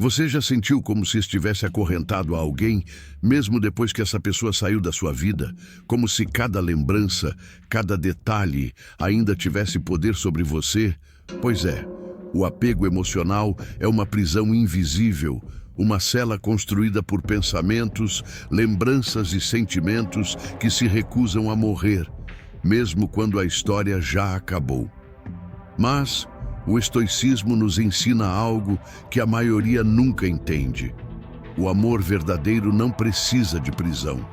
Você já sentiu como se estivesse acorrentado a alguém, mesmo depois que essa pessoa saiu da sua vida? Como se cada lembrança, cada detalhe ainda tivesse poder sobre você? Pois é, o apego emocional é uma prisão invisível, uma cela construída por pensamentos, lembranças e sentimentos que se recusam a morrer, mesmo quando a história já acabou. Mas o estoicismo nos ensina algo que a maioria nunca entende. O amor verdadeiro não precisa de prisão.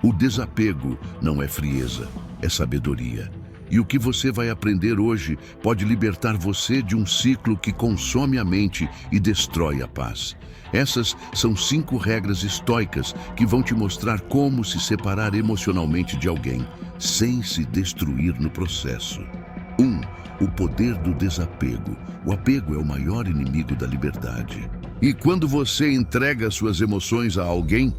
O desapego não é frieza, é sabedoria. E o que você vai aprender hoje pode libertar você de um ciclo que consome a mente e destrói a paz. Essas são 5 regras estoicas que vão te mostrar como se separar emocionalmente de alguém, sem se destruir no processo. 1. O poder do desapego. O apego é o maior inimigo da liberdade. E quando você entrega suas emoções a alguém,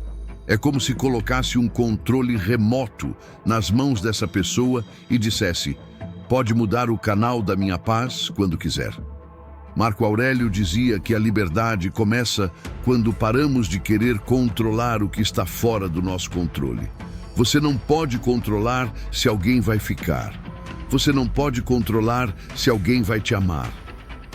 é como se colocasse um controle remoto nas mãos dessa pessoa e dissesse: pode mudar o canal da minha paz quando quiser. Marco Aurélio dizia que a liberdade começa quando paramos de querer controlar o que está fora do nosso controle. Você não pode controlar se alguém vai ficar. Você não pode controlar se alguém vai te amar,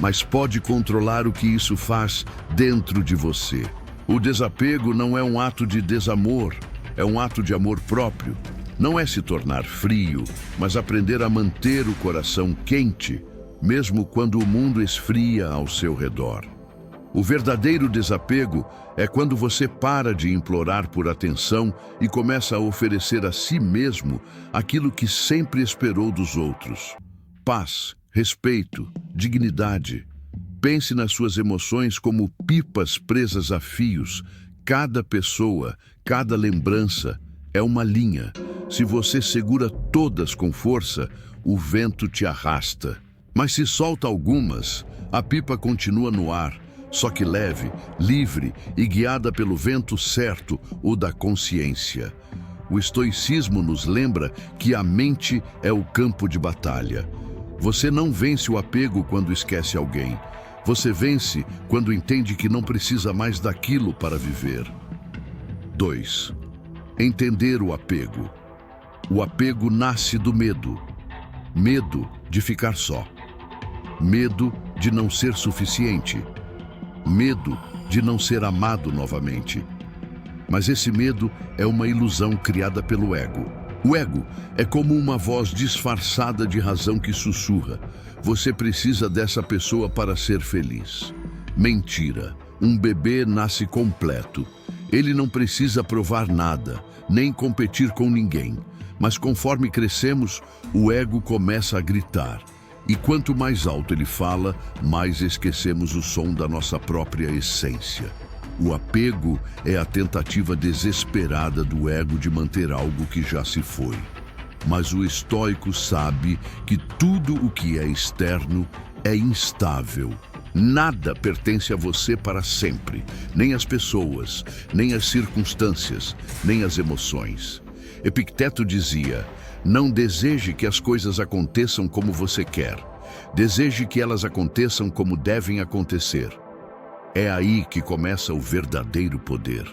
mas pode controlar o que isso faz dentro de você. O desapego não é um ato de desamor, é um ato de amor próprio. Não é se tornar frio, mas aprender a manter o coração quente, mesmo quando o mundo esfria ao seu redor. O verdadeiro desapego é quando você para de implorar por atenção e começa a oferecer a si mesmo aquilo que sempre esperou dos outros: paz, respeito, dignidade. Pense nas suas emoções como pipas presas a fios. Cada pessoa, cada lembrança é uma linha. Se você segura todas com força, o vento te arrasta. Mas se solta algumas, a pipa continua no ar, só que leve, livre e guiada pelo vento certo, o da consciência. O estoicismo nos lembra que a mente é o campo de batalha. Você não vence o apego quando esquece alguém. Você vence quando entende que não precisa mais daquilo para viver. 2. Entender o apego. O apego nasce do medo. Medo de ficar só. Medo de não ser suficiente. Medo de não ser amado novamente. Mas esse medo é uma ilusão criada pelo ego. O ego é como uma voz disfarçada de razão que sussurra: você precisa dessa pessoa para ser feliz. Mentira. Um bebê nasce completo. Ele não precisa provar nada, nem competir com ninguém. Mas conforme crescemos, o ego começa a gritar. E quanto mais alto ele fala, mais esquecemos o som da nossa própria essência. O apego é a tentativa desesperada do ego de manter algo que já se foi. Mas o estoico sabe que tudo o que é externo é instável. Nada pertence a você para sempre, nem as pessoas, nem as circunstâncias, nem as emoções. Epicteto dizia: não deseje que as coisas aconteçam como você quer. Deseje que elas aconteçam como devem acontecer. É aí que começa o verdadeiro poder.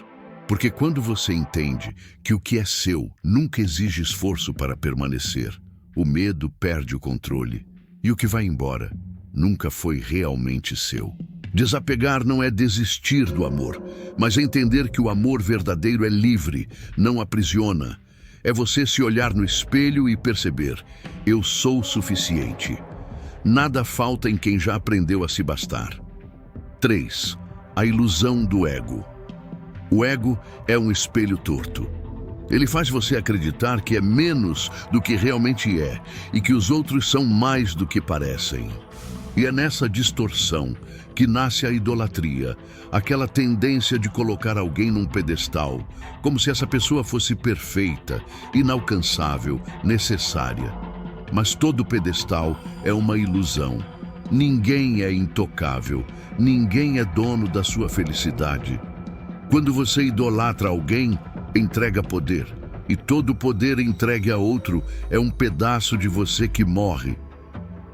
Porque quando você entende que o que é seu nunca exige esforço para permanecer, o medo perde o controle. E o que vai embora nunca foi realmente seu. Desapegar não é desistir do amor, mas entender que o amor verdadeiro é livre, não aprisiona. É você se olhar no espelho e perceber: eu sou suficiente. Nada falta em quem já aprendeu a se bastar. 3. A ilusão do ego. O ego é um espelho torto. Ele faz você acreditar que é menos do que realmente é e que os outros são mais do que parecem. E é nessa distorção que nasce a idolatria, aquela tendência de colocar alguém num pedestal, como se essa pessoa fosse perfeita, inalcançável, necessária. Mas todo pedestal é uma ilusão. Ninguém é intocável, ninguém é dono da sua felicidade. Quando você idolatra alguém, entrega poder. E todo poder entregue a outro é um pedaço de você que morre.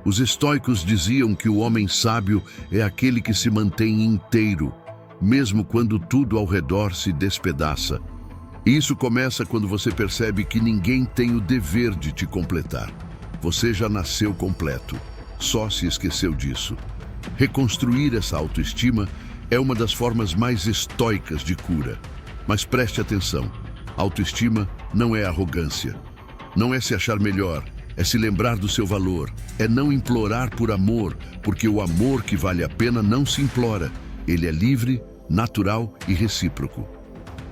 Os estoicos diziam que o homem sábio é aquele que se mantém inteiro, mesmo quando tudo ao redor se despedaça. E isso começa quando você percebe que ninguém tem o dever de te completar. Você já nasceu completo, só se esqueceu disso. Reconstruir essa autoestima é uma das formas mais estoicas de cura. Mas preste atenção, autoestima não é arrogância. Não é se achar melhor, é se lembrar do seu valor. É não implorar por amor, porque o amor que vale a pena não se implora. Ele é livre, natural e recíproco.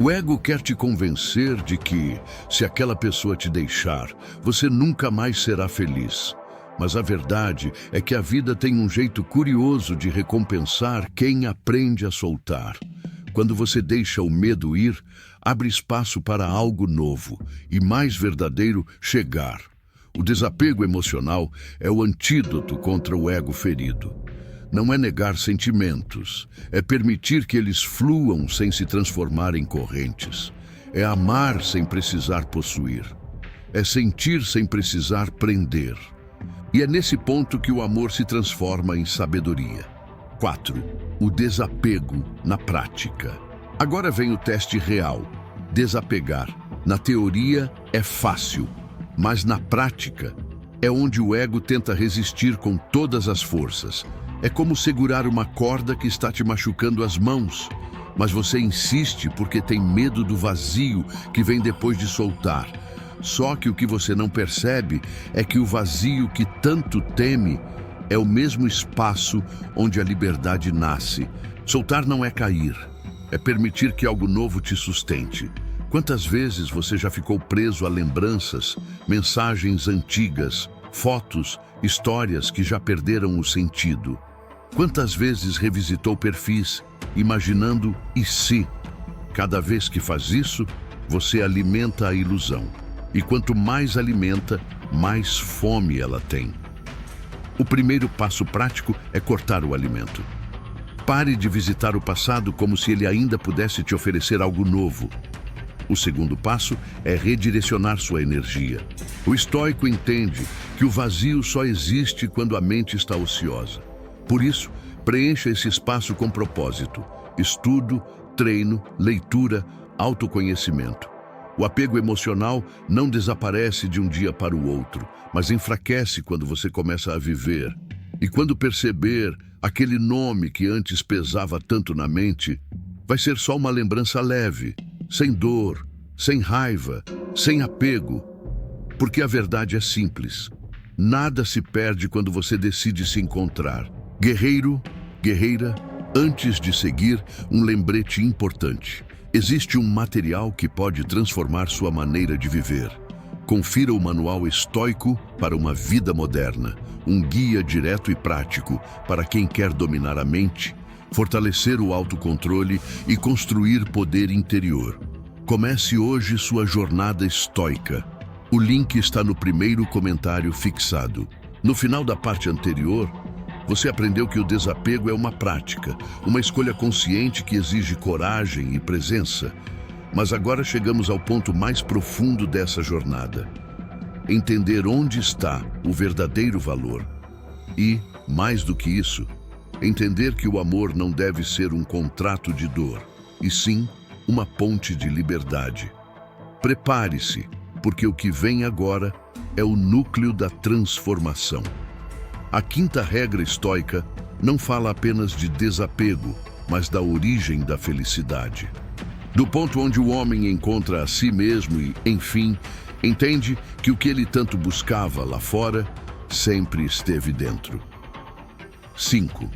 O ego quer te convencer de que, se aquela pessoa te deixar, você nunca mais será feliz. Mas a verdade é que a vida tem um jeito curioso de recompensar quem aprende a soltar. Quando você deixa o medo ir, abre espaço para algo novo e mais verdadeiro chegar. O desapego emocional é o antídoto contra o ego ferido. Não é negar sentimentos, é permitir que eles fluam sem se transformar em correntes. É amar sem precisar possuir. É sentir sem precisar prender. E é nesse ponto que o amor se transforma em sabedoria. 4. O desapego na prática. Agora vem o teste real. Desapegar. Na teoria é fácil, mas na prática é onde o ego tenta resistir com todas as forças. É como segurar uma corda que está te machucando as mãos, mas você insiste porque tem medo do vazio que vem depois de soltar. Só que o que você não percebe é que o vazio que tanto teme é o mesmo espaço onde a liberdade nasce. Soltar não é cair, é permitir que algo novo te sustente. Quantas vezes você já ficou preso a lembranças, mensagens antigas, fotos, histórias que já perderam o sentido? Quantas vezes revisitou perfis, imaginando e se? Cada vez que faz isso, você alimenta a ilusão. E quanto mais alimenta, mais fome ela tem. O primeiro passo prático é cortar o alimento. Pare de visitar o passado como se ele ainda pudesse te oferecer algo novo. O segundo passo é redirecionar sua energia. O estoico entende que o vazio só existe quando a mente está ociosa. Por isso, preencha esse espaço com propósito: estudo, treino, leitura, autoconhecimento. O apego emocional não desaparece de um dia para o outro, mas enfraquece quando você começa a viver. E quando perceber aquele nome que antes pesava tanto na mente, vai ser só uma lembrança leve, sem dor, sem raiva, sem apego. Porque a verdade é simples. Nada se perde quando você decide se encontrar. Guerreiro, guerreira, antes de seguir, um lembrete importante. Existe um material que pode transformar sua maneira de viver. Confira o Manual Estoico para uma Vida Moderna, um guia direto e prático para quem quer dominar a mente, fortalecer o autocontrole e construir poder interior. Comece hoje sua jornada estoica. O link está no primeiro comentário fixado. No final da parte anterior, você aprendeu que o desapego é uma prática, uma escolha consciente que exige coragem e presença. Mas agora chegamos ao ponto mais profundo dessa jornada. Entender onde está o verdadeiro valor. E, mais do que isso, entender que o amor não deve ser um contrato de dor, e sim uma ponte de liberdade. Prepare-se, porque o que vem agora é o núcleo da transformação. A quinta regra estoica não fala apenas de desapego, mas da origem da felicidade. Do ponto onde o homem encontra a si mesmo e, enfim, entende que o que ele tanto buscava lá fora sempre esteve dentro. 5.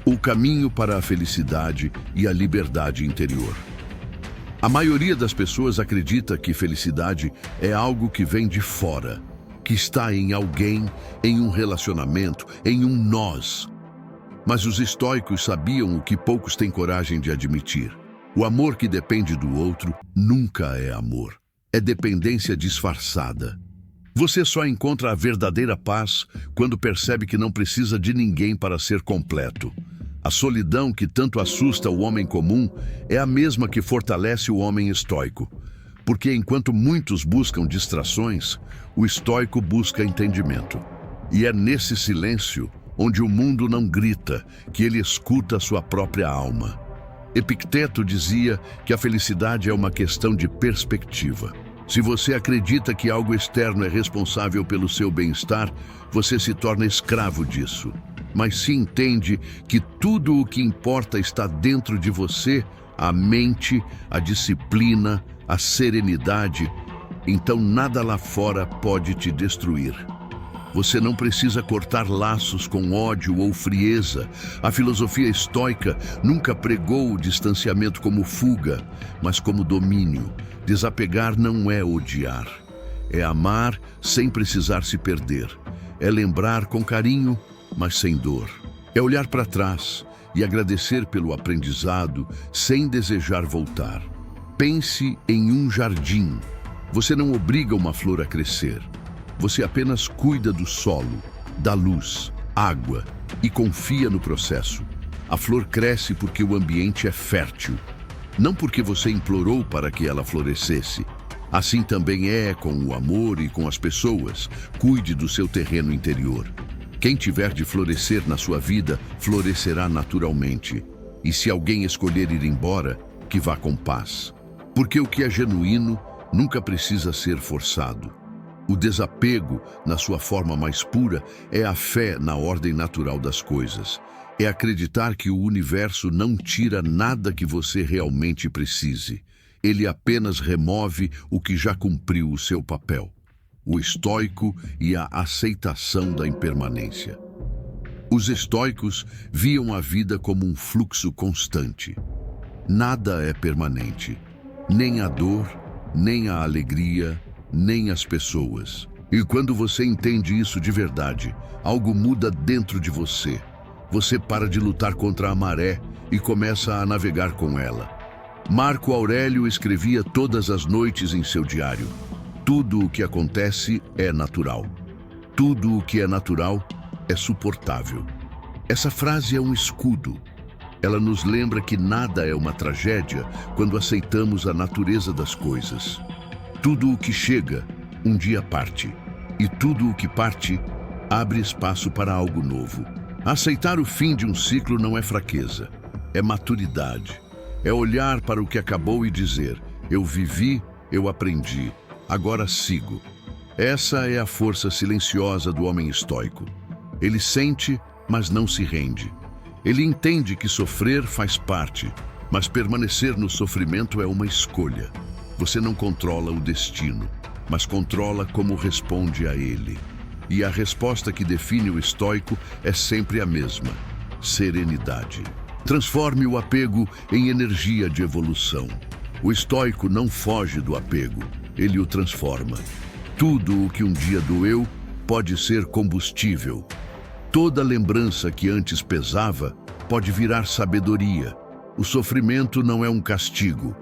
O caminho para a felicidade e a liberdade interior. A maioria das pessoas acredita que felicidade é algo que vem de fora, que está em alguém, em um relacionamento, em um nós. Mas os estoicos sabiam o que poucos têm coragem de admitir. O amor que depende do outro nunca é amor. É dependência disfarçada. Você só encontra a verdadeira paz quando percebe que não precisa de ninguém para ser completo. A solidão que tanto assusta o homem comum é a mesma que fortalece o homem estoico. Porque enquanto muitos buscam distrações, o estoico busca entendimento. E é nesse silêncio, onde o mundo não grita, que ele escuta a sua própria alma. Epicteto dizia que a felicidade é uma questão de perspectiva. Se você acredita que algo externo é responsável pelo seu bem-estar, você se torna escravo disso. Mas se entende que tudo o que importa está dentro de você, a mente, a disciplina, a serenidade, então nada lá fora pode te destruir. Você não precisa cortar laços com ódio ou frieza. A filosofia estoica nunca pregou o distanciamento como fuga, mas como domínio. Desapegar não é odiar. É amar sem precisar se perder. É lembrar com carinho, mas sem dor. É olhar para trás e agradecer pelo aprendizado sem desejar voltar. Pense em um jardim. Você não obriga uma flor a crescer. Você apenas cuida do solo, da luz, água e confia no processo. A flor cresce porque o ambiente é fértil, não porque você implorou para que ela florescesse. Assim também é com o amor e com as pessoas. Cuide do seu terreno interior. Quem tiver de florescer na sua vida, florescerá naturalmente. E se alguém escolher ir embora, que vá com paz. Porque o que é genuíno nunca precisa ser forçado. O desapego, na sua forma mais pura, é a fé na ordem natural das coisas. É acreditar que o universo não tira nada que você realmente precise. Ele apenas remove o que já cumpriu o seu papel. O estoico e a aceitação da impermanência. Os estoicos viam a vida como um fluxo constante. Nada é permanente, nem a dor, nem a alegria, nem as pessoas. E quando você entende isso de verdade, algo muda dentro de você. Você para de lutar contra a maré e começa a navegar com ela. Marco Aurélio escrevia todas as noites em seu diário: tudo o que acontece é natural. Tudo o que é natural é suportável. Essa frase é um escudo. Ela nos lembra que nada é uma tragédia quando aceitamos a natureza das coisas. Tudo o que chega, um dia parte. E tudo o que parte, abre espaço para algo novo. Aceitar o fim de um ciclo não é fraqueza, é maturidade. É olhar para o que acabou e dizer: eu vivi, eu aprendi, agora sigo. Essa é a força silenciosa do homem estoico. Ele sente, mas não se rende. Ele entende que sofrer faz parte, mas permanecer no sofrimento é uma escolha. Você não controla o destino, mas controla como responde a ele. E a resposta que define o estoico é sempre a mesma: serenidade. Transforme o apego em energia de evolução. O estoico não foge do apego, ele o transforma. Tudo o que um dia doeu pode ser combustível. Toda lembrança que antes pesava pode virar sabedoria. O sofrimento não é um castigo.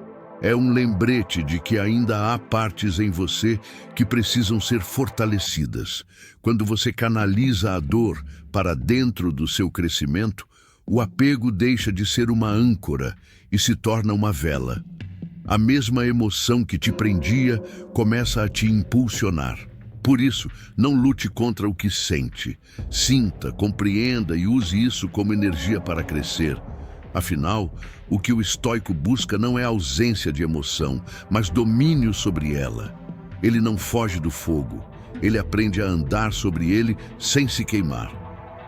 É um lembrete de que ainda há partes em você que precisam ser fortalecidas. Quando você canaliza a dor para dentro do seu crescimento, o apego deixa de ser uma âncora e se torna uma vela. A mesma emoção que te prendia começa a te impulsionar. Por isso, não lute contra o que sente. Sinta, compreenda e use isso como energia para crescer. Afinal, o que o estoico busca não é ausência de emoção, mas domínio sobre ela. Ele não foge do fogo, ele aprende a andar sobre ele sem se queimar.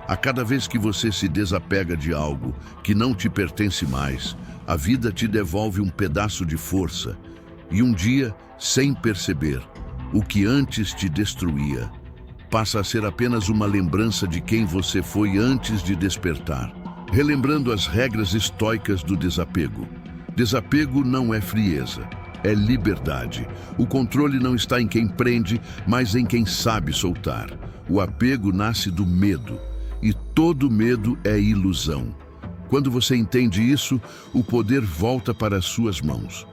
A cada vez que você se desapega de algo que não te pertence mais, a vida te devolve um pedaço de força. E um dia, sem perceber, o que antes te destruía passa a ser apenas uma lembrança de quem você foi antes de despertar. Relembrando as regras estoicas do desapego. Desapego não é frieza, é liberdade. O controle não está em quem prende, mas em quem sabe soltar. O apego nasce do medo, e todo medo é ilusão. Quando você entende isso, o poder volta para as suas mãos.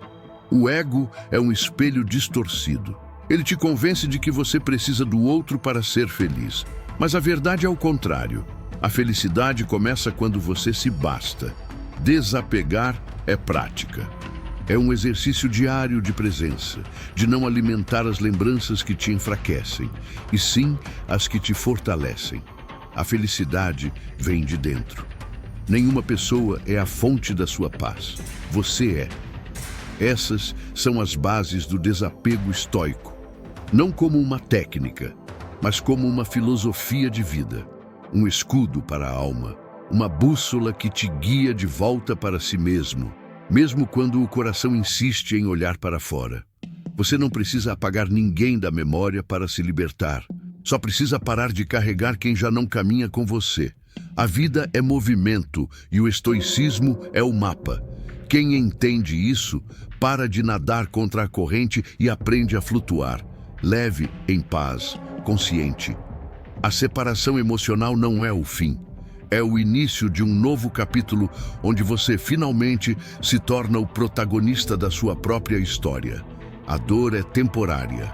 O ego é um espelho distorcido. Ele te convence de que você precisa do outro para ser feliz. Mas a verdade é o contrário. A felicidade começa quando você se basta. Desapegar é prática. É um exercício diário de presença, de não alimentar as lembranças que te enfraquecem, e sim as que te fortalecem. A felicidade vem de dentro. Nenhuma pessoa é a fonte da sua paz. Você é. Essas são as bases do desapego estoico. Não como uma técnica, mas como uma filosofia de vida. Um escudo para a alma, uma bússola que te guia de volta para si mesmo, mesmo quando o coração insiste em olhar para fora. Você não precisa apagar ninguém da memória para se libertar. Só precisa parar de carregar quem já não caminha com você. A vida é movimento e o estoicismo é o mapa. Quem entende isso, para de nadar contra a corrente e aprende a flutuar, leve, em paz, consciente. A separação emocional não é o fim. É o início de um novo capítulo onde você finalmente se torna o protagonista da sua própria história. A dor é temporária,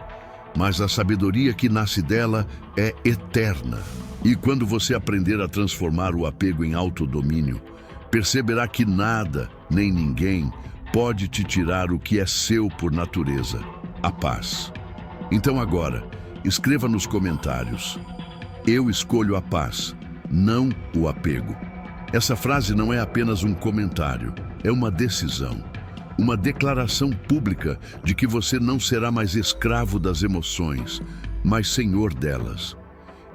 mas a sabedoria que nasce dela é eterna. E quando você aprender a transformar o apego em autodomínio, perceberá que nada, nem ninguém, pode te tirar o que é seu por natureza, a paz. Então agora, escreva nos comentários: eu escolho a paz, não o apego. Essa frase não é apenas um comentário, é uma decisão. Uma declaração pública de que você não será mais escravo das emoções, mas senhor delas.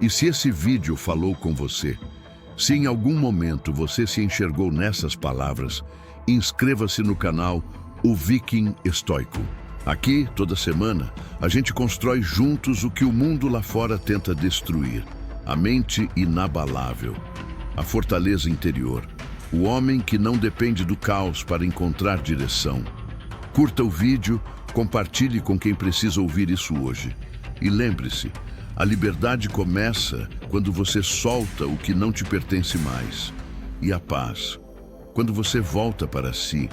E se esse vídeo falou com você, se em algum momento você se enxergou nessas palavras, inscreva-se no canal O Viking Estoico. Aqui, toda semana, a gente constrói juntos o que o mundo lá fora tenta destruir. A mente inabalável, a fortaleza interior, o homem que não depende do caos para encontrar direção. Curta o vídeo, compartilhe com quem precisa ouvir isso hoje. E lembre-se, a liberdade começa quando você solta o que não te pertence mais. E a paz, quando você volta para si.